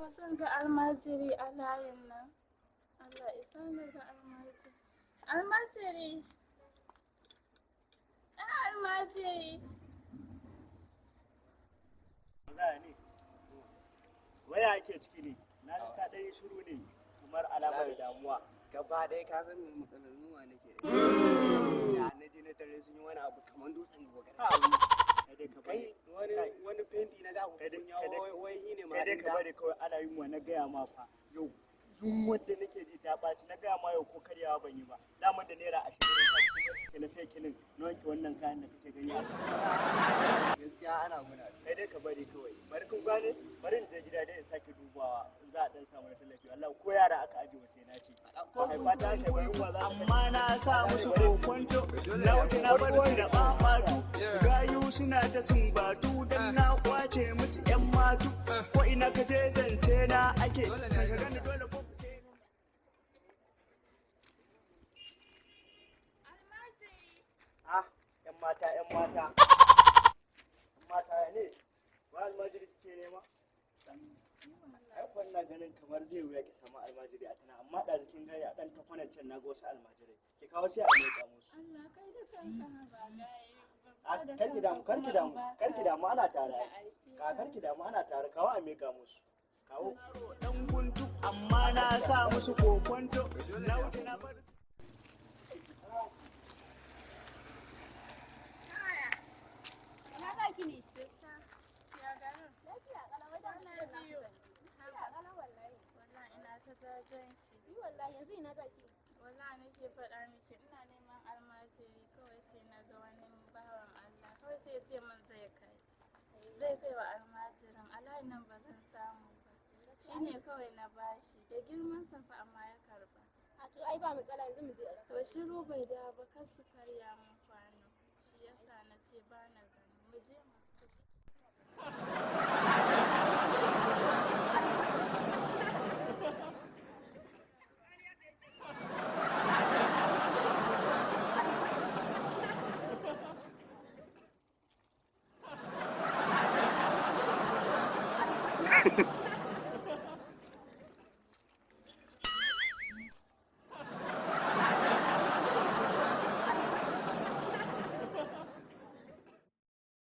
Zan ga almajiri a layin nan. Allah isa ne ga almajiri. Almajiri. Almajiri. Waya ake ciki ne, na ga ka ɗan yi shiru ne kamar alamar damuwa. Gaba ɗaya ka san me matsalar yunwa nake da na je na tare sun yi wani abu kamar dutsen gogara. Kai wani fenti na ga hukun ya wai yi ne ma. Kai dai ka bari kawai ana yunwa na gaya ma fa yau. Yunwar da nake ji ta ɓaci na gaya ma yau ko karyawa ban yi ba. Daman da naira 20 na sai kilin na wanke wannan kayan da kake gani a gaskiya ana guna. Kai dai ka bari kawai. Bari kun gane bari in je gida dai in sake dubawa in za a dan samu tallafi. Allah ko yara aka ajiye sai na ce. Haifa ta ce bai yunwa za ta. Amma na sa musu kokonto lauti na bar su da ɓaɓatu gayu suna ta sumbatu dan na kwace musu yan matu ko ina ka je zance na ake ka gani dole ko ‘yan mata ne, wa almajiri kike nema? Ai, wannan ganin kamar zai wuya ki samu almajiri a tana, amma da zikin gari a ɗan tafanan can na ga wasu almajirai. Ki kawo sai a leƙa musu. Allah kai da kanka ba gaye. Karki damu ana tare. Karki damu ana tare, kawo a miƙa musu. Kawo. dan guntu amma na sa musu kokonto lauti na bar su yanzu ina zaki wallahi nake faɗa miki ina neman almajiri kawai sai na ga wani bawan Allah kawai sai ya ce min zai kai wa almajirin alayi nan ba zan samu ba shine kawai na bashi da girman sa fa amma ya karba a to ai ba matsala yanzu mu je to shiru bai da ba kar su karya mun kwano shi yasa na ce ba na gani mu je mu Ha ha ha.